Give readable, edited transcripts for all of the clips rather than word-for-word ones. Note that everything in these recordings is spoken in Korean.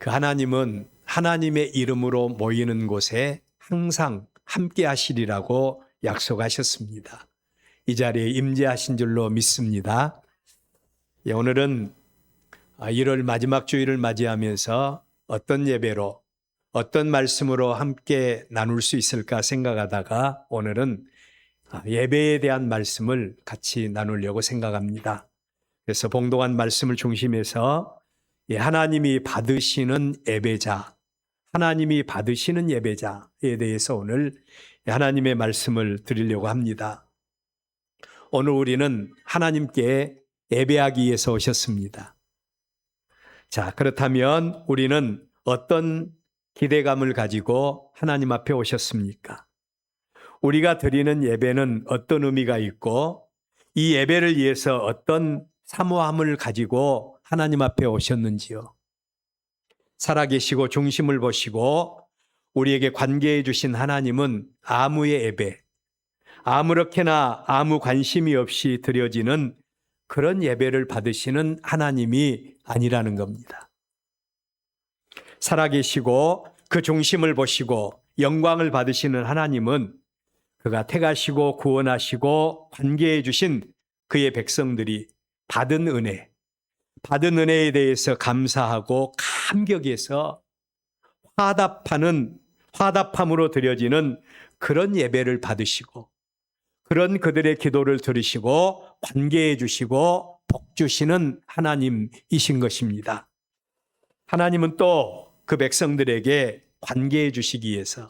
그 하나님은 하나님의 이름으로 모이는 곳에 항상 함께 하시리라고 약속하셨습니다. 이 자리에 임재하신 줄로 믿습니다. 오늘은 1월 마지막 주일을 맞이하면서 어떤 예배로 어떤 말씀으로 함께 나눌 수 있을까 생각하다가 오늘은 예배에 대한 말씀을 같이 나누려고 생각합니다. 그래서 봉독한 말씀을 중심해서 하나님이 받으시는 예배자, 하나님이 받으시는 예배자에 대해서 오늘 하나님의 말씀을 드리려고 합니다. 오늘 우리는 하나님께 예배하기 위해서 오셨습니다. 자, 그렇다면 우리는 어떤 기대감을 가지고 하나님 앞에 오셨습니까? 우리가 드리는 예배는 어떤 의미가 있고 이 예배를 위해서 어떤 사모함을 가지고 하나님 앞에 오셨는지요? 살아계시고 중심을 보시고 우리에게 관계해 주신 하나님은 아무의 예배, 아무렇게나 아무 관심이 없이 드려지는 그런 예배를 받으시는 하나님이 아니라는 겁니다. 살아계시고 그 중심을 보시고 영광을 받으시는 하나님은 그가 택하시고 구원하시고 관계해 주신 그의 백성들이 받은 은혜에 대해서 감사하고 감격해서 화답함으로 드려지는 그런 예배를 받으시고 그런 그들의 기도를 들으시고 관계해 주시고 복 주시는 하나님이신 것입니다. 하나님은 또 그 백성들에게 관계해 주시기 위해서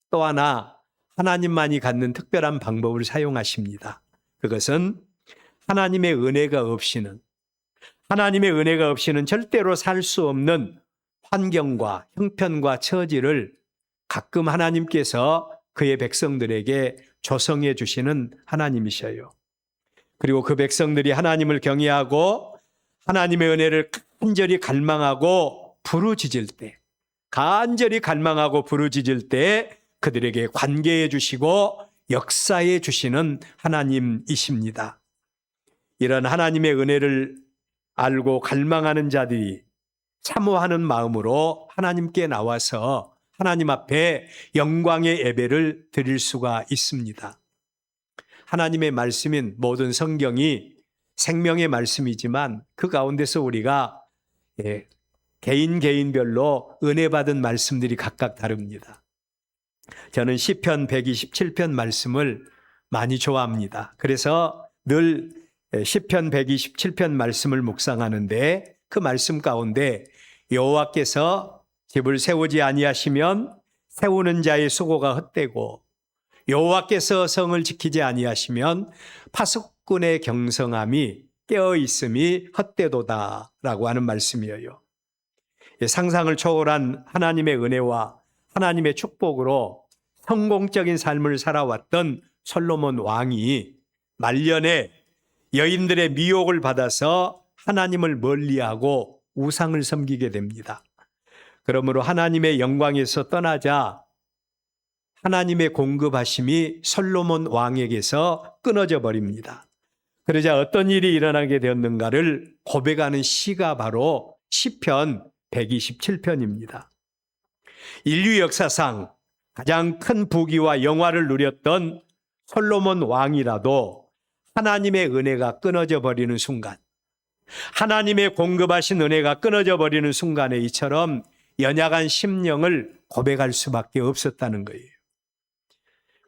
또 하나 하나님만이 갖는 특별한 방법을 사용하십니다. 그것은 하나님의 은혜가 없이는 절대로 살 수 없는 환경과 형편과 처지를 가끔 하나님께서 그의 백성들에게 조성해 주시는 하나님이셔요. 그리고 그 백성들이 하나님을 경외하고 하나님의 은혜를 간절히 갈망하고 부르짖을 때 그들에게 관계해 주시고 역사해 주시는 하나님이십니다. 이런 하나님의 은혜를 알고 갈망하는 자들이 사모하는 마음으로 하나님께 나와서 하나님 앞에 영광의 예배를 드릴 수가 있습니다. 하나님의 말씀인 모든 성경이 생명의 말씀이지만 그 가운데서 우리가 개인별로 은혜 받은 말씀들이 각각 다릅니다. 저는 시편 127편 말씀을 많이 좋아합니다. 그래서 늘 시편 127편 말씀을 묵상하는데 그 말씀 가운데 여호와께서 집을 세우지 아니하시면 세우는 자의 수고가 헛되고 여호와께서 성을 지키지 아니하시면 파수꾼의 경성함이 깨어있음이 헛되도다라고 하는 말씀이에요. 상상을 초월한 하나님의 은혜와 하나님의 축복으로 성공적인 삶을 살아왔던 솔로몬 왕이 말년에 여인들의 미혹을 받아서 하나님을 멀리하고 우상을 섬기게 됩니다. 그러므로 하나님의 영광에서 떠나자 하나님의 공급하심이 솔로몬 왕에게서 끊어져 버립니다. 그러자 어떤 일이 일어나게 되었는가를 고백하는 시가 바로 시편 127편입니다. 인류 역사상 가장 큰 부귀와 영화를 누렸던 솔로몬 왕이라도 하나님의 은혜가 끊어져 버리는 순간, 하나님의 공급하신 은혜가 끊어져 버리는 순간에 이처럼 연약한 심령을 고백할 수밖에 없었다는 거예요.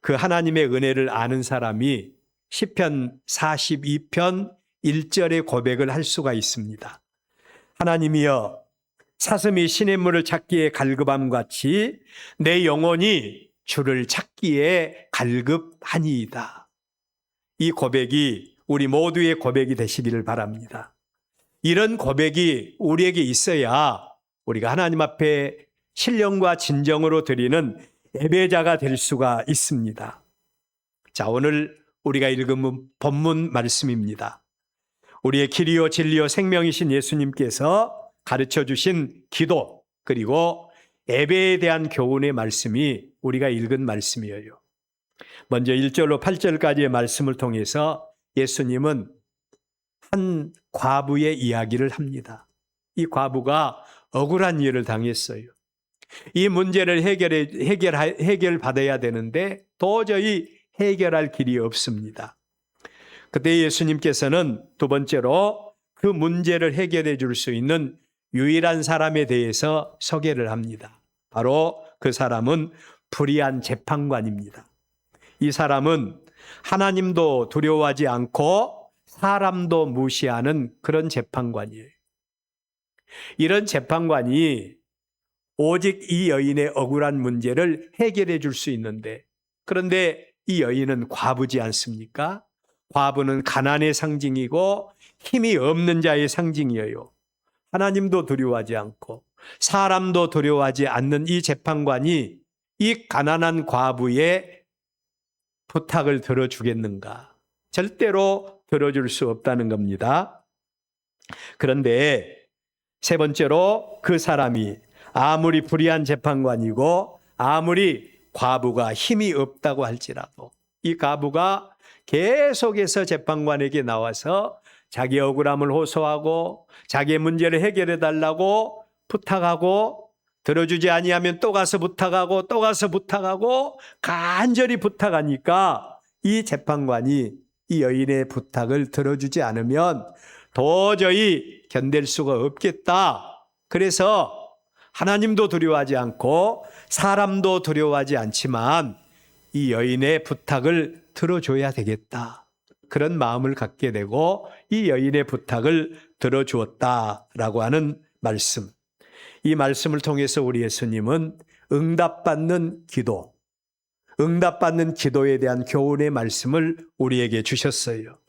그 하나님의 은혜를 아는 사람이 시편 42편 1절의 고백을 할 수가 있습니다. 하나님이여 사슴이 시냇물을 찾기에 갈급함같이 내 영혼이 주를 찾기에 갈급하니이다. 이 고백이 우리 모두의 고백이 되시기를 바랍니다. 이런 고백이 우리에게 있어야 우리가 하나님 앞에 신령과 진정으로 드리는 예배자가 될 수가 있습니다. 자, 오늘 우리가 읽은 본문 말씀입니다. 우리의 길이요 진리요 생명이신 예수님께서 가르쳐 주신 기도 그리고 예배에 대한 교훈의 말씀이 우리가 읽은 말씀이에요. 먼저 1절로 8절까지의 말씀을 통해서 예수님은 한 과부의 이야기를 합니다. 이 과부가 억울한 일을 당했어요. 이 문제를 해결받아야 되는데 도저히 해결할 길이 없습니다. 그때 예수님께서는 두 번째로 그 문제를 해결해 줄 수 있는 유일한 사람에 대해서 소개를 합니다. 바로 그 사람은 불의한 재판관입니다. 이 사람은 하나님도 두려워하지 않고 사람도 무시하는 그런 재판관이에요. 이런 재판관이 오직 이 여인의 억울한 문제를 해결해 줄 수 있는데, 그런데 이 여인은 과부지 않습니까? 과부는 가난의 상징이고 힘이 없는 자의 상징이에요. 하나님도 두려워하지 않고 사람도 두려워하지 않는 이 재판관이 이 가난한 과부의 부탁을 들어주겠는가? 절대로 들어줄 수 없다는 겁니다. 그런데 세 번째로 그 사람이 아무리 불의한 재판관이고 아무리 과부가 힘이 없다고 할지라도 이 과부가 계속해서 재판관에게 나와서 자기 억울함을 호소하고 자기의 문제를 해결해 달라고 부탁하고 들어주지 아니하면 또 가서 부탁하고 또 가서 부탁하고 간절히 부탁하니까 이 재판관이 이 여인의 부탁을 들어주지 않으면 도저히 견딜 수가 없겠다. 그래서 하나님도 두려워하지 않고 사람도 두려워하지 않지만 이 여인의 부탁을 들어줘야 되겠다. 그런 마음을 갖게 되고 이 여인의 부탁을 들어주었다라고 하는 말씀. 이 말씀을 통해서 우리 예수님은 응답받는 기도, 응답받는 기도에 대한 교훈의 말씀을 우리에게 주셨어요.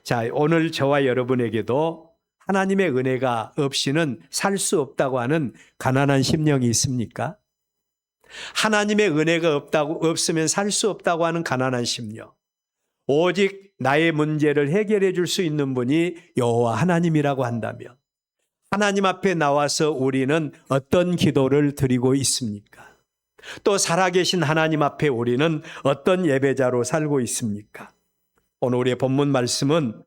자, 오늘 저와 여러분에게도 하나님의 은혜가 없이는 살 수 없다고 하는 가난한 심령이 있습니까? 하나님의 은혜가 없으면 살 수 없다고 하는 가난한 심령. 오직 나의 문제를 해결해 줄 수 있는 분이 여호와 하나님이라고 한다면 하나님 앞에 나와서 우리는 어떤 기도를 드리고 있습니까? 또 살아계신 하나님 앞에 우리는 어떤 예배자로 살고 있습니까? 오늘 우리의 본문 말씀은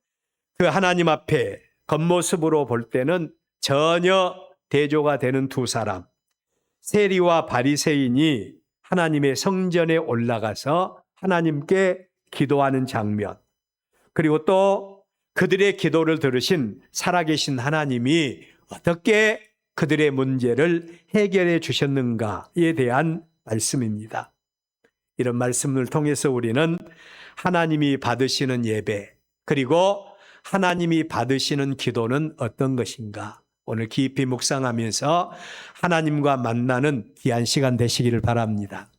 그 하나님 앞에 겉모습으로 볼 때는 전혀 대조가 되는 두 사람, 세리와 바리새인이 하나님의 성전에 올라가서 하나님께 기도하는 장면, 그리고 또 그들의 기도를 들으신 살아계신 하나님이 어떻게 그들의 문제를 해결해 주셨는가에 대한 말씀입니다. 이런 말씀을 통해서 우리는 하나님이 받으시는 예배, 그리고 하나님이 받으시는 기도는 어떤 것인가? 오늘 깊이 묵상하면서 하나님과 만나는 귀한 시간 되시기를 바랍니다.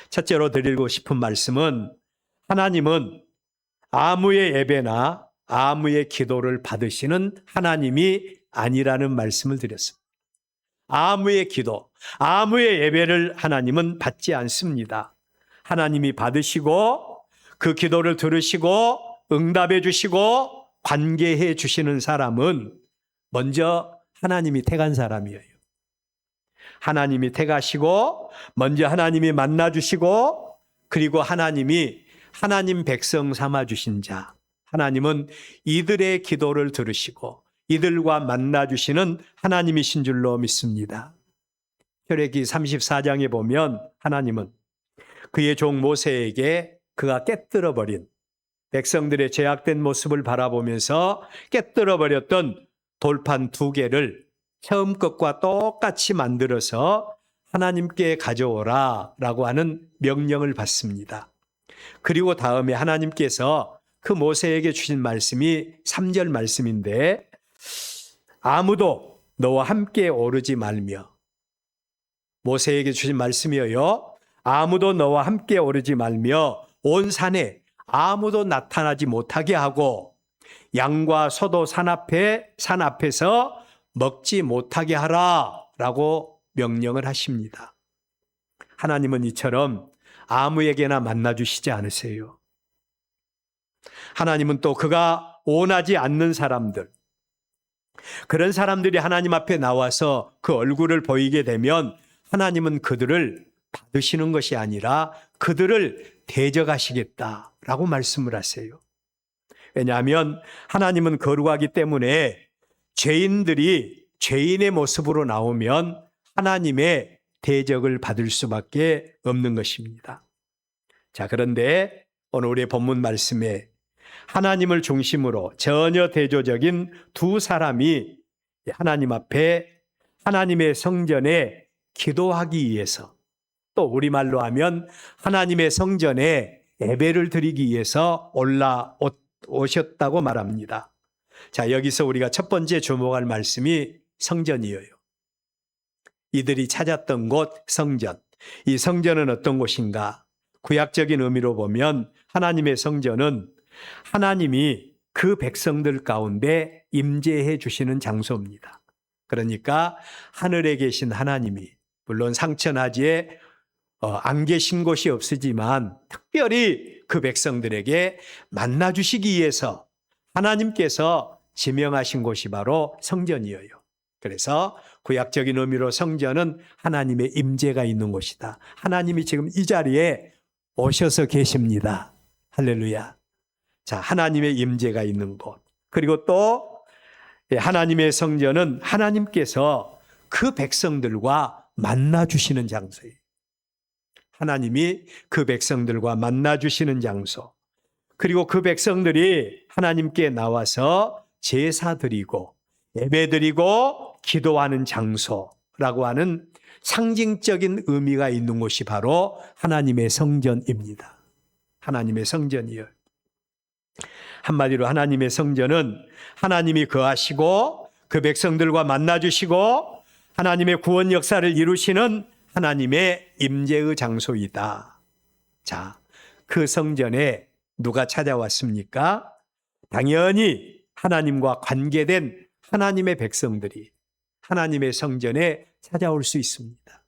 첫째로 드리고 싶은 말씀은 하나님은 아무의 예배나 아무의 기도를 받으시는 하나님이 아니라는 말씀을 드렸습니다. 아무의 기도, 아무의 예배를 하나님은 받지 않습니다. 하나님이 받으시고 그 기도를 들으시고 응답해 주시고 관계해 주시는 사람은 먼저 하나님이 택한 사람이에요. 하나님이 택하시고 먼저 하나님이 만나 주시고 그리고 하나님이 하나님 백성 삼아 주신 자, 하나님은 이들의 기도를 들으시고 이들과 만나 주시는 하나님이신 줄로 믿습니다. 출애굽기 34장에 보면 하나님은 그의 종 모세에게 그가 깨뜨려 버린 백성들의 죄악된 모습을 바라보면서 깨뜨려 버렸던 돌판 2개를 처음 것과 똑같이 만들어서 하나님께 가져오라 라고 하는 명령을 받습니다. 그리고 다음에 하나님께서 그 모세에게 주신 말씀이 3절 말씀인데 아무도 너와 함께 오르지 말며, 모세에게 주신 말씀이에요. 아무도 너와 함께 오르지 말며 온 산에 아무도 나타나지 못하게 하고 양과 소도 산 앞에서 먹지 못하게 하라 라고 명령을 하십니다. 하나님은 이처럼 아무에게나 만나주시지 않으세요. 하나님은 또 그가 원하지 않는 사람들, 그런 사람들이 하나님 앞에 나와서 그 얼굴을 보이게 되면 하나님은 그들을 받으시는 것이 아니라 그들을 대적하시겠다라고 말씀을 하세요. 왜냐하면 하나님은 거룩하기 때문에 죄인들이 죄인의 모습으로 나오면 하나님의 대적을 받을 수밖에 없는 것입니다. 자, 그런데 오늘 우리의 본문 말씀에 하나님을 중심으로 전혀 대조적인 두 사람이 하나님 앞에 하나님의 성전에 기도하기 위해서, 또 우리말로 하면 하나님의 성전에 예배를 드리기 위해서 올라오셨다고 말합니다. 자, 여기서 우리가 첫 번째 주목할 말씀이 성전이에요. 이들이 찾았던 곳 성전. 이 성전은 어떤 곳인가? 구약적인 의미로 보면 하나님의 성전은 하나님이 그 백성들 가운데 임재해 주시는 장소입니다. 그러니까 하늘에 계신 하나님이, 물론 상천하지에 안 계신 곳이 없으지만 특별히 그 백성들에게 만나 주시기 위해서 하나님께서 지명하신 곳이 바로 성전이에요. 그래서 구약적인 의미로 성전은 하나님의 임재가 있는 곳이다. 하나님이 지금 이 자리에 오셔서 계십니다. 할렐루야. 자, 하나님의 임재가 있는 곳. 그리고 또 하나님의 성전은 하나님께서 그 백성들과 만나 주시는 장소예요. 하나님이 그 백성들과 만나 주시는 장소. 그리고 그 백성들이 하나님께 나와서 제사 드리고 예배 드리고 기도하는 장소라고 하는 상징적인 의미가 있는 곳이 바로 하나님의 성전입니다. 하나님의 성전이요. 한마디로 하나님의 성전은 하나님이 거하시고 그 백성들과 만나 주시고 하나님의 구원 역사를 이루시는 하나님의 임재의 장소이다. 자, 그 성전에 누가 찾아왔습니까? 당연히 하나님과 관계된 하나님의 백성들이 하나님의 성전에 찾아올 수 있습니다.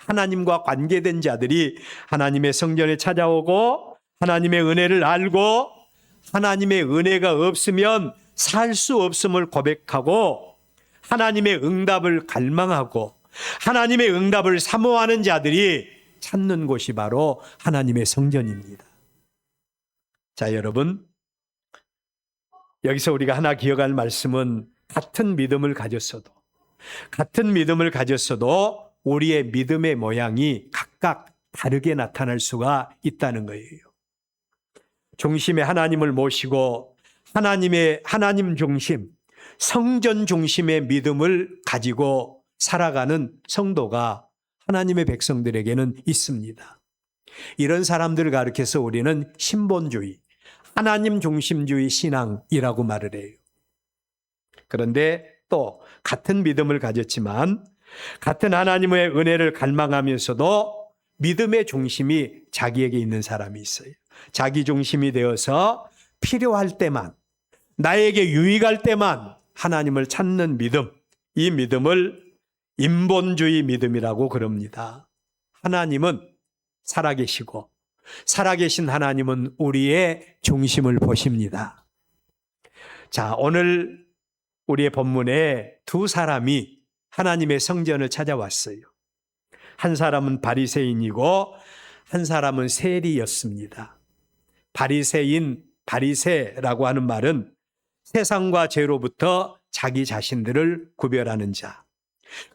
하나님과 관계된 자들이 하나님의 성전에 찾아오고 하나님의 은혜를 알고 하나님의 은혜가 없으면 살 수 없음을 고백하고 하나님의 응답을 갈망하고 하나님의 응답을 사모하는 자들이 찾는 곳이 바로 하나님의 성전입니다. 자, 여러분, 여기서 우리가 하나 기억할 말씀은 같은 믿음을 가졌어도 우리의 믿음의 모양이 각각 다르게 나타날 수가 있다는 거예요. 중심에 하나님을 모시고 하나님 중심, 성전 중심의 믿음을 가지고 살아가는 성도가 하나님의 백성들에게는 있습니다. 이런 사람들을 가리켜서 우리는 신본주의, 하나님 중심주의 신앙이라고 말을 해요. 그런데 또 같은 믿음을 가졌지만 같은 하나님의 은혜를 갈망하면서도 믿음의 중심이 자기에게 있는 사람이 있어요. 자기 중심이 되어서 필요할 때만, 나에게 유익할 때만 하나님을 찾는 믿음, 이 믿음을 인본주의 믿음이라고 그럽니다. 하나님은 살아계시고 살아계신 하나님은 우리의 중심을 보십니다. 자, 오늘 우리의 본문에 두 사람이 하나님의 성전을 찾아왔어요. 한 사람은 바리새인이고 한 사람은 세리였습니다. 바리새라고 하는 말은 세상과 죄로부터 자기 자신들을 구별하는 자,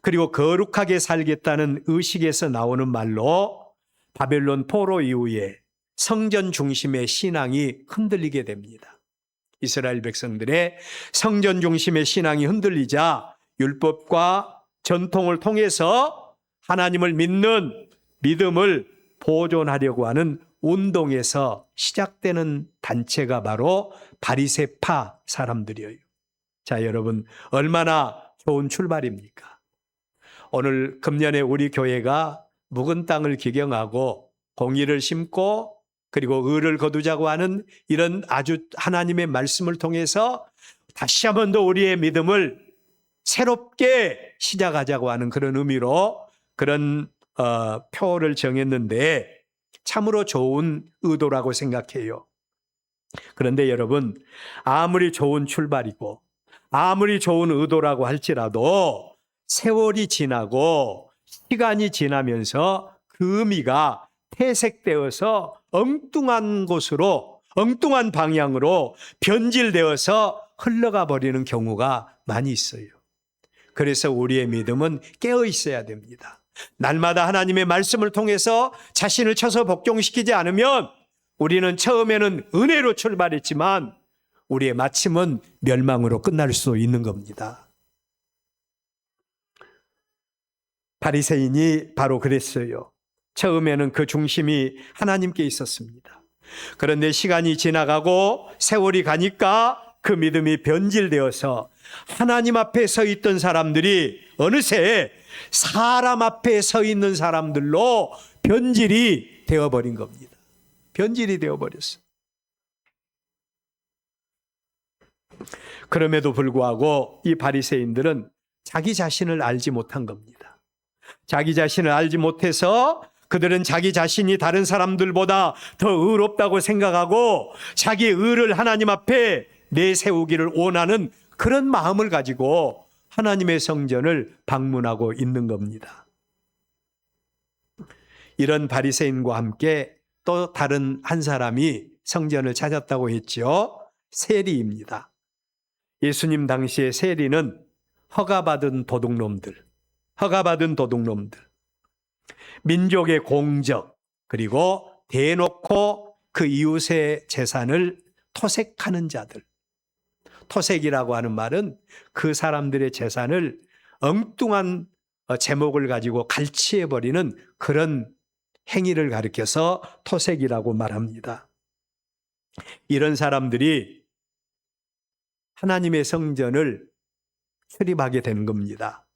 그리고 거룩하게 살겠다는 의식에서 나오는 말로 바벨론 포로 이후에 성전 중심의 신앙이 흔들리게 됩니다. 이스라엘 백성들의 성전 중심의 신앙이 흔들리자 율법과 전통을 통해서 하나님을 믿는 믿음을 보존하려고 하는 운동에서 시작되는 단체가 바로 바리새파 사람들이에요. 자, 여러분, 얼마나 좋은 출발입니까? 오늘 금년에 우리 교회가 묵은 땅을 기경하고 공의를 심고 그리고 의를 거두자고 하는 이런 아주 하나님의 말씀을 통해서 다시 한 번 더 우리의 믿음을 새롭게 시작하자고 하는 그런 의미로 그런 표를 정했는데 참으로 좋은 의도라고 생각해요. 그런데 여러분, 아무리 좋은 출발이고 아무리 좋은 의도라고 할지라도 세월이 지나고 시간이 지나면서 그 의미가 퇴색되어서 엉뚱한 곳으로, 엉뚱한 방향으로 변질되어서 흘러가 버리는 경우가 많이 있어요. 그래서 우리의 믿음은 깨어 있어야 됩니다. 날마다 하나님의 말씀을 통해서 자신을 쳐서 복종시키지 않으면 우리는 처음에는 은혜로 출발했지만 우리의 마침은 멸망으로 끝날 수 있는 겁니다. 바리새인이 바로 그랬어요. 처음에는 그 중심이 하나님께 있었습니다. 그런데 시간이 지나가고 세월이 가니까 그 믿음이 변질되어서 하나님 앞에 서 있던 사람들이 어느새 사람 앞에 서 있는 사람들로 변질이 되어버린 겁니다. 변질이 되어버렸어요. 그럼에도 불구하고 이 바리새인들은 자기 자신을 알지 못한 겁니다. 자기 자신을 알지 못해서 그들은 자기 자신이 다른 사람들보다 더 의롭다고 생각하고 자기 의를 하나님 앞에 내세우기를 원하는 그런 마음을 가지고 하나님의 성전을 방문하고 있는 겁니다. 이런 바리새인과 함께 또 다른 한 사람이 성전을 찾았다고 했죠. 세리입니다. 예수님 당시의 세리는 허가받은 도둑놈들, 민족의 공적, 그리고 대놓고 그 이웃의 재산을 토색하는 자들. 토색이라고 하는 말은 그 사람들의 재산을 엉뚱한 제목을 가지고 갈취해버리는 그런 행위를 가리켜서 토색이라고 말합니다. 이런 사람들이 하나님의 성전을 출입하게 되는 겁니다.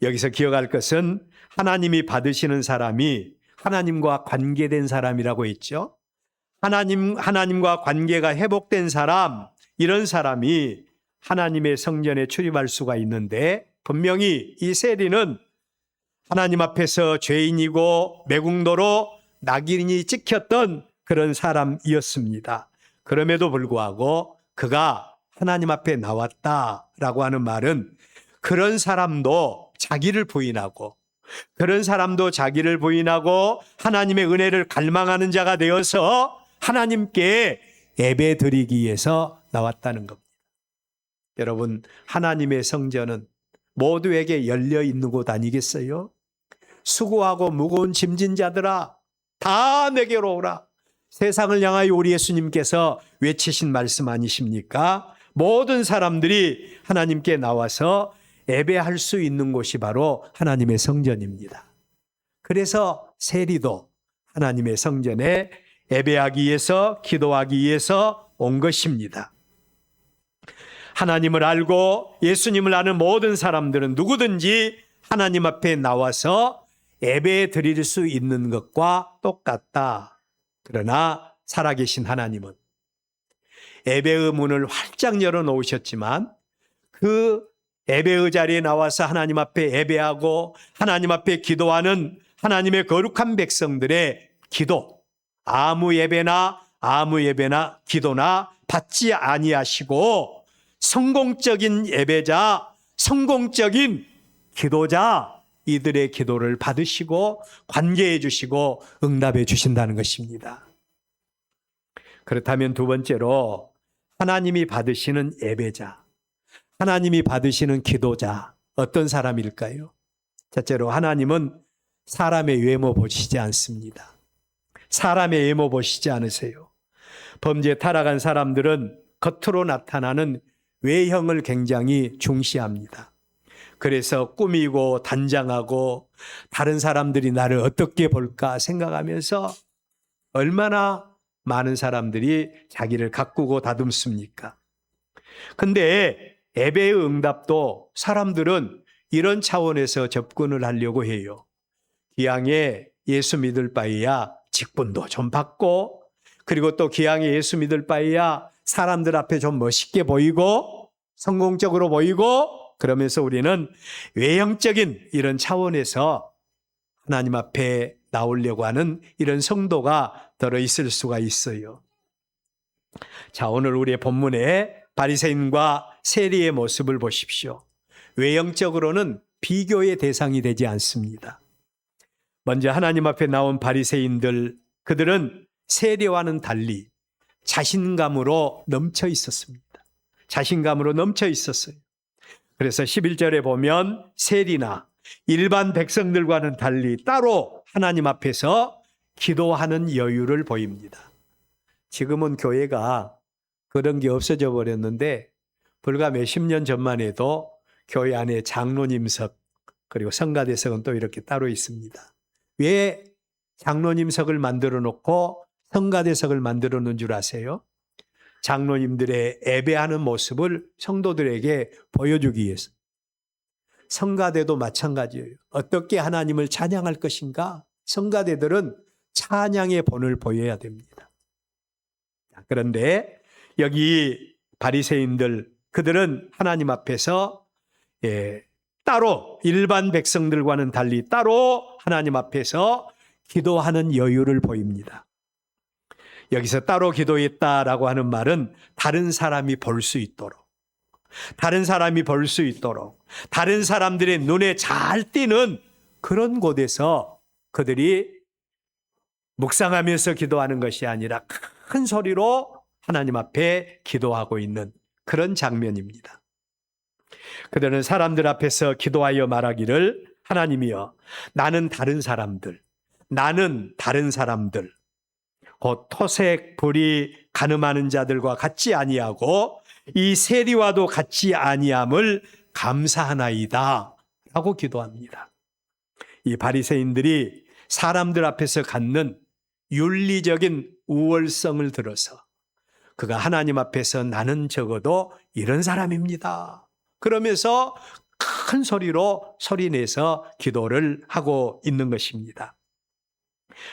여기서 기억할 것은 하나님이 받으시는 사람이 하나님과 관계된 사람이라고 했죠. 하나님과 관계가 회복된 사람, 이런 사람이 하나님의 성전에 출입할 수가 있는데 분명히 이 세리는 하나님 앞에서 죄인이고 매국노로 낙인이 찍혔던 그런 사람이었습니다. 그럼에도 불구하고 그가 하나님 앞에 나왔다라고 하는 말은 그런 사람도 자기를 부인하고 하나님의 은혜를 갈망하는 자가 되어서 하나님께 예배 드리기 위해서 나왔다는 겁니다. 여러분, 하나님의 성전은 모두에게 열려 있는 곳 아니겠어요? 수고하고 무거운 짐진 자들아, 다 내게로 오라. 세상을 향하여 우리 예수님께서 외치신 말씀 아니십니까? 모든 사람들이 하나님께 나와서 예배할 수 있는 곳이 바로 하나님의 성전입니다. 그래서 세리도 하나님의 성전에 예배하기 위해서, 기도하기 위해서 온 것입니다. 하나님을 알고 예수님을 아는 모든 사람들은 누구든지 하나님 앞에 나와서 예배 드릴 수 있는 것과 똑같다. 그러나 살아계신 하나님은 예배의 문을 활짝 열어놓으셨지만 그 예배의 자리에 나와서 하나님 앞에 예배하고 하나님 앞에 기도하는 하나님의 거룩한 백성들의 기도, 아무 예배나 기도나 받지 아니하시고 성공적인 예배자, 성공적인 기도자, 이들의 기도를 받으시고 관계해 주시고 응답해 주신다는 것입니다. 그렇다면 두 번째로 하나님이 받으시는 예배자, 하나님이 받으시는 기도자, 어떤 사람일까요? 첫째로 하나님은 사람의 외모 보시지 않습니다. 사람의 외모 보시지 않으세요. 범죄 타락한 사람들은 겉으로 나타나는 외형을 굉장히 중시합니다. 그래서 꾸미고 단장하고 다른 사람들이 나를 어떻게 볼까 생각하면서 얼마나 많은 사람들이 자기를 가꾸고 다듬습니까? 근데 예배의 응답도 사람들은 이런 차원에서 접근을 하려고 해요. 기왕에 예수 믿을 바에야 직분도 좀 받고, 그리고 또 기왕에 예수 믿을 바에야 사람들 앞에 좀 멋있게 보이고 성공적으로 보이고, 그러면서 우리는 외형적인 이런 차원에서 하나님 앞에 나오려고 하는 이런 성도가 들어있을 수가 있어요. 자, 오늘 우리의 본문에 바리새인과 세리의 모습을 보십시오. 외형적으로는 비교의 대상이 되지 않습니다. 먼저 하나님 앞에 나온 바리새인들, 그들은 세리와는 달리 자신감으로 넘쳐 있었습니다. 자신감으로 넘쳐 있었어요. 그래서 11절에 보면 세리나 일반 백성들과는 달리 따로 하나님 앞에서 기도하는 여유를 보입니다. 지금은 교회가 그런 게 없어져 버렸는데 불과 몇십 년 전만 해도 교회 안에 장로님석 그리고 성가대석은 또 이렇게 따로 있습니다. 왜 장로님석을 만들어 놓고 성가대석을 만들어 놓은 줄 아세요? 장로님들의 예배하는 모습을 성도들에게 보여주기 위해서. 성가대도 마찬가지예요. 어떻게 하나님을 찬양할 것인가? 성가대들은 찬양의 본을 보여야 됩니다. 그런데 여기 바리새인들 그들은 하나님 앞에서 따로 일반 백성들과는 달리 따로 하나님 앞에서 기도하는 여유를 보입니다. 여기서 따로 기도했다라고 하는 말은 다른 사람이 볼 수 있도록, 다른 사람이 볼 수 있도록, 다른 사람들의 눈에 잘 띄는 그런 곳에서 그들이 묵상하면서 기도하는 것이 아니라 큰 소리로 하나님 앞에 기도하고 있는 그런 장면입니다. 그들은 사람들 앞에서 기도하여 말하기를 하나님이여 나는 다른 사람들 곧 토색 불이 가늠하는 자들과 같지 아니하고 이 세리와도 같지 아니함을 감사하나이다 라고 기도합니다. 이 바리새인들이 사람들 앞에서 갖는 윤리적인 우월성을 들어서 그가 하나님 앞에서 나는 적어도 이런 사람입니다 그러면서 큰 소리로 소리내서 기도를 하고 있는 것입니다.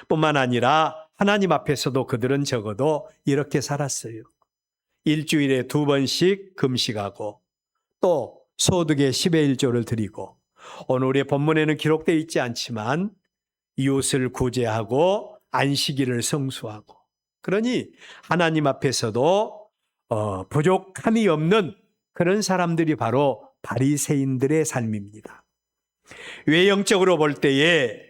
뿐만 아니라 하나님 앞에서도 그들은 적어도 이렇게 살았어요. 일주일에 2번씩 금식하고 또 소득의 10의 1조를 드리고 오늘의 본문에는 기록되어 있지 않지만 이웃을 구제하고 안식일을 성수하고 그러니 하나님 앞에서도 부족함이 없는 그런 사람들이 바로 바리새인들의 삶입니다. 외형적으로 볼 때에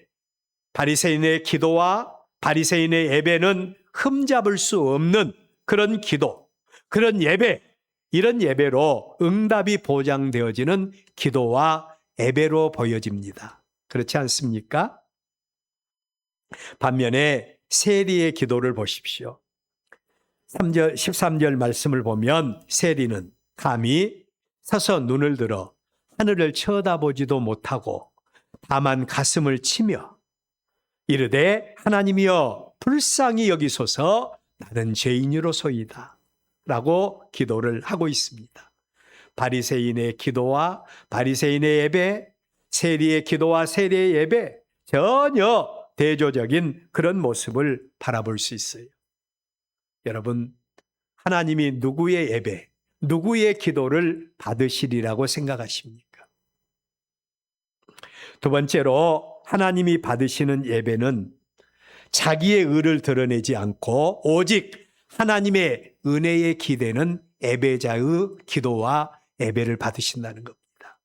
바리새인의 기도와 바리새인의 예배는 흠잡을 수 없는 그런 기도, 그런 예배, 이런 예배로 응답이 보장되어지는 기도와 예배로 보여집니다. 그렇지 않습니까? 반면에 세리의 기도를 보십시오. 13절 말씀을 보면 세리는 감히 서서 눈을 들어 하늘을 쳐다보지도 못하고 다만 가슴을 치며 이르되 하나님이여 불쌍히 여기소서 나는 죄인이로소이다 라고 기도를 하고 있습니다. 바리새인의 기도와 바리새인의 예배, 세리의 기도와 세리의 예배 전혀 대조적인 그런 모습을 바라볼 수 있어요. 여러분, 하나님이 누구의 예배, 누구의 기도를 받으시리라고 생각하십니까? 두 번째로 하나님이 받으시는 예배는 자기의 의를 드러내지 않고 오직 하나님의 은혜에 기대는 예배자의 기도와 예배를 받으신다는 겁니다.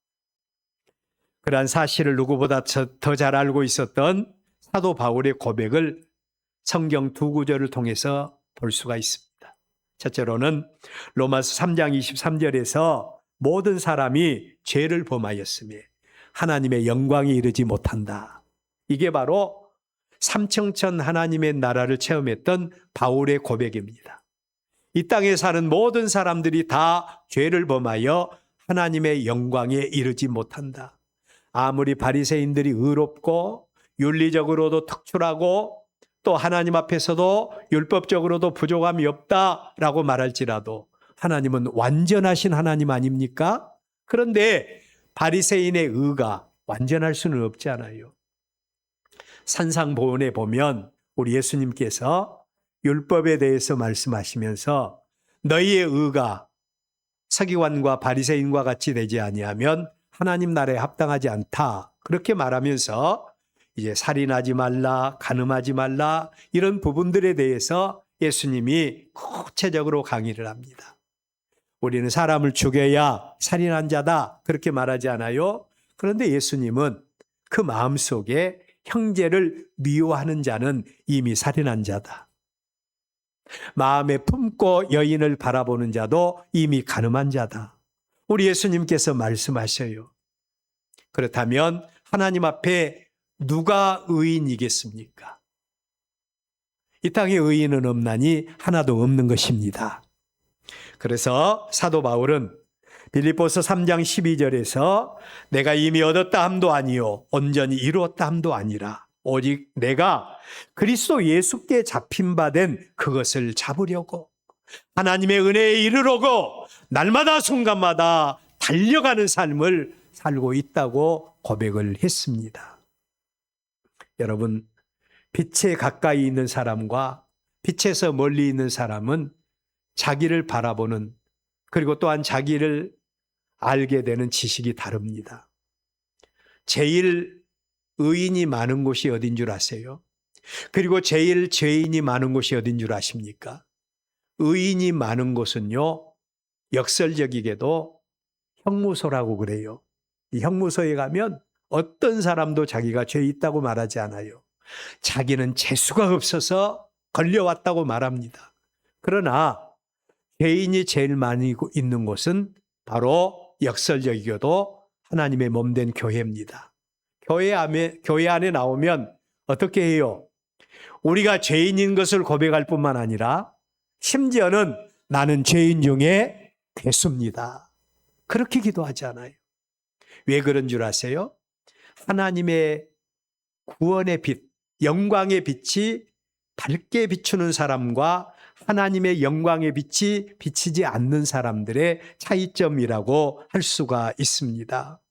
그러한 사실을 누구보다 더 잘 알고 있었던 사도 바울의 고백을 성경 두 구절을 통해서 볼 수가 있습니다. 첫째로는 로마서 3장 23절에서 모든 사람이 죄를 범하였으며 하나님의 영광에 이르지 못한다. 이게 바로 삼층천 하나님의 나라를 체험했던 바울의 고백입니다. 이 땅에 사는 모든 사람들이 다 죄를 범하여 하나님의 영광에 이르지 못한다. 아무리 바리새인들이 의롭고 윤리적으로도 특출하고 또 하나님 앞에서도 율법적으로도 부족함이 없다라고 말할지라도 하나님은 완전하신 하나님 아닙니까? 그런데 바리새인의 의가 완전할 수는 없잖아요. 산상보훈에 보면 우리 예수님께서 율법에 대해서 말씀하시면서 너희의 의가 서기관과 바리새인과 같이 되지 아니하면 하나님 나라에 합당하지 않다. 그렇게 말하면서 이제 살인하지 말라, 간음하지 말라 이런 부분들에 대해서 예수님이 구체적으로 강의를 합니다. 우리는 사람을 죽여야 살인한 자다 그렇게 말하지 않아요? 그런데 예수님은 그 마음속에 형제를 미워하는 자는 이미 살인한 자다. 마음에 품고 여인을 바라보는 자도 이미 간음한 자다. 우리 예수님께서 말씀하셔요. 그렇다면 하나님 앞에 누가 의인이겠습니까? 이 땅에 의인은 없나니 하나도 없는 것입니다. 그래서 사도 바울은 빌립보서 3장 12절에서 내가 이미 얻었다 함도 아니요 온전히 이루었다 함도 아니라 오직 내가 그리스도 예수께 잡힌 바 된 그것을 잡으려고 하나님의 은혜에 이르려고 날마다 순간마다 달려가는 삶을 살고 있다고 고백을 했습니다. 여러분, 빛에 가까이 있는 사람과 빛에서 멀리 있는 사람은 자기를 바라보는, 그리고 또한 자기를 알게 되는 지식이 다릅니다. 제일 의인이 많은 곳이 어딘 줄 아세요? 그리고 제일 죄인이 많은 곳이 어딘 줄 아십니까? 의인이 많은 곳은요, 역설적이게도 형무소라고 그래요. 이 형무소에 가면 어떤 사람도 자기가 죄 있다고 말하지 않아요. 자기는 재수가 없어서 걸려왔다고 말합니다. 그러나 죄인이 제일 많이 있는 곳은 바로 역설적이게도 하나님의 몸된 교회입니다. 교회 안에 나오면 어떻게 해요? 우리가 죄인인 것을 고백할 뿐만 아니라 심지어는 나는 죄인 중에 괴수입니다. 그렇게 기도하잖아요. 왜 그런 줄 아세요? 하나님의 구원의 빛, 영광의 빛이 밝게 비추는 사람과 하나님의 영광의 빛이 비치지 않는 사람들의 차이점이라고 할 수가 있습니다.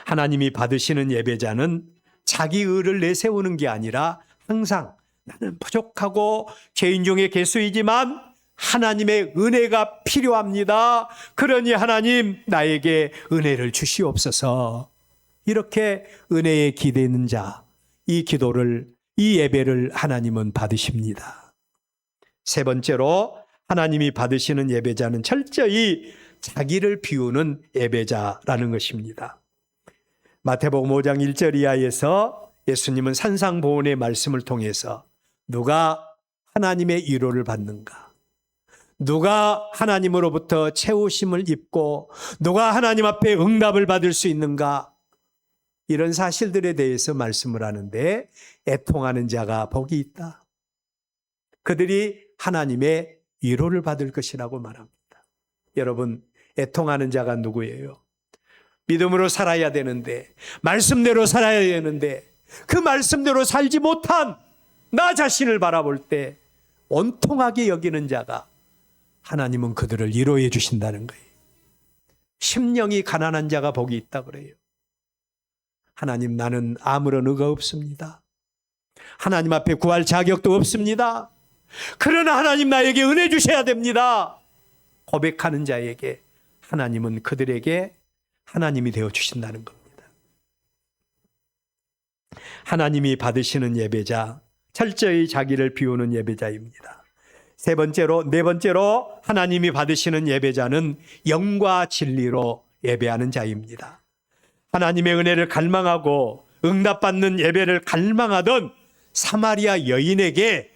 하나님이 받으시는 예배자는 자기 의를 내세우는 게 아니라 항상 나는 부족하고 죄인 중에 괴수이지만 하나님의 은혜가 필요합니다. 그러니 하나님 나에게 은혜를 주시옵소서. 이렇게 은혜에 기대는 자, 이 기도를, 이 예배를 하나님은 받으십니다. 세 번째로 하나님이 받으시는 예배자는 철저히 자기를 비우는 예배자라는 것입니다. 마태복음 5장 1절 이하에서 예수님은 산상보훈의 말씀을 통해서 누가 하나님의 위로를 받는가? 누가 하나님으로부터 채우심을 입고 누가 하나님 앞에 응답을 받을 수 있는가? 이런 사실들에 대해서 말씀을 하는데 애통하는 자가 복이 있다. 그들이 하나님의 위로를 받을 것이라고 말합니다. 여러분, 애통하는 자가 누구예요? 믿음으로 살아야 되는데, 말씀대로 살아야 되는데 그 말씀대로 살지 못한 나 자신을 바라볼 때 온통하게 여기는 자가 하나님은 그들을 위로해 주신다는 거예요. 심령이 가난한 자가 복이 있다 그래요. 하나님, 나는 아무런 의가 없습니다. 하나님 앞에 구할 자격도 없습니다. 그러나 하나님 나에게 은혜 주셔야 됩니다. 고백하는 자에게 하나님은 그들에게 하나님이 되어 주신다는 겁니다. 하나님이 받으시는 예배자, 철저히 자기를 비우는 예배자입니다. 네 번째로 하나님이 받으시는 예배자는 영과 진리로 예배하는 자입니다. 하나님의 은혜를 갈망하고 응답받는 예배를 갈망하던 사마리아 여인에게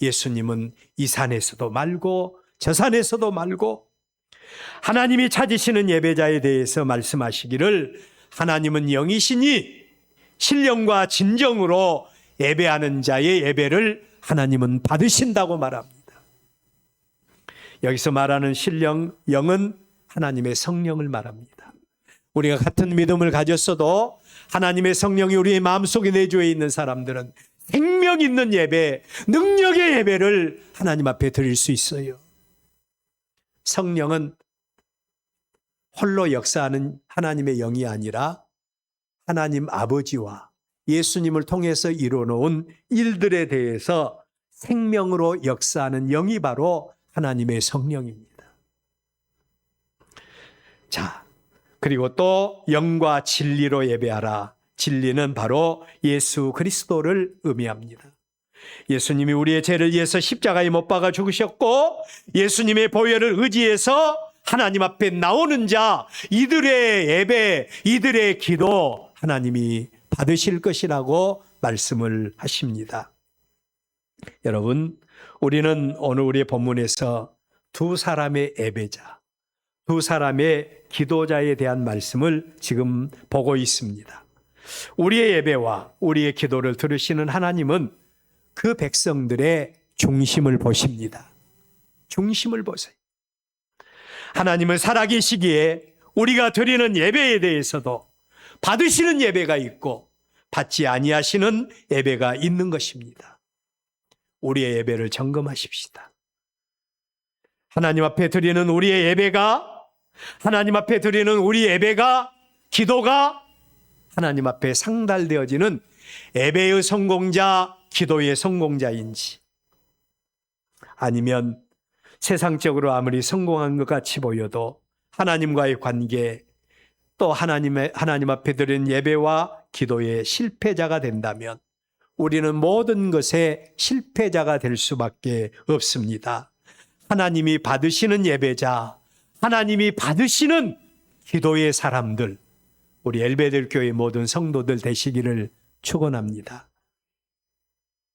예수님은 이 산에서도 말고 저 산에서도 말고 하나님이 찾으시는 예배자에 대해서 말씀하시기를 하나님은 영이시니 신령과 진정으로 예배하는 자의 예배를 하나님은 받으신다고 말합니다. 여기서 말하는 신령, 영은 하나님의 성령을 말합니다. 우리가 같은 믿음을 가졌어도 하나님의 성령이 우리의 마음속에 내주어 있는 사람들은 생명 있는 예배, 능력의 예배를 하나님 앞에 드릴 수 있어요. 성령은 홀로 역사하는 하나님의 영이 아니라 하나님 아버지와 예수님을 통해서 이루어놓은 일들에 대해서 생명으로 역사하는 영이 바로 하나님의 성령입니다. 자, 그리고 또 영과 진리로 예배하라. 진리는 바로 예수 그리스도를 의미합니다. 예수님이 우리의 죄를 위해서 십자가에 못 박아 죽으셨고 예수님의 보혈을 의지해서 하나님 앞에 나오는 자, 이들의 예배, 이들의 기도 하나님이 받으실 것이라고 말씀을 하십니다. 여러분, 우리는 오늘 우리의 본문에서 두 사람의 예배자, 두 사람의 기도자에 대한 말씀을 지금 보고 있습니다. 우리의 예배와 우리의 기도를 들으시는 하나님은 그 백성들의 중심을 보십니다. 중심을 보세요. 하나님은 살아계시기에 우리가 드리는 예배에 대해서도 받으시는 예배가 있고 받지 아니하시는 예배가 있는 것입니다. 우리의 예배를 점검하십시다. 하나님 앞에 드리는 우리의 예배가, 하나님 앞에 드리는 우리 예배가, 기도가 하나님 앞에 상달되어지는 예배의 성공자, 기도의 성공자인지, 아니면 세상적으로 아무리 성공한 것 같이 보여도 하나님과의 관계, 또 하나님 앞에 드린 예배와 기도의 실패자가 된다면 우리는 모든 것에 실패자가 될 수밖에 없습니다. 하나님이 받으시는 예배자, 하나님이 받으시는 기도의 사람들, 우리 엘베델 교회 모든 성도들 되시기를 축원합니다.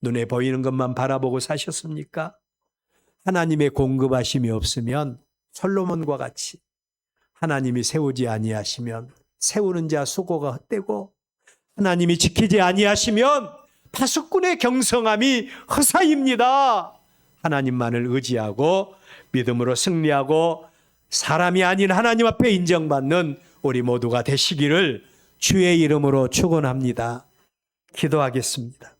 눈에 보이는 것만 바라보고 사셨습니까? 하나님의 공급하심이 없으면 솔로몬과 같이 하나님이 세우지 아니하시면 세우는 자 수고가 헛되고, 하나님이 지키지 아니하시면 파수꾼의 경성함이 허사입니다. 하나님만을 의지하고 믿음으로 승리하고 사람이 아닌 하나님 앞에 인정받는 우리 모두가 되시기를 주의 이름으로 축원합니다. 기도하겠습니다.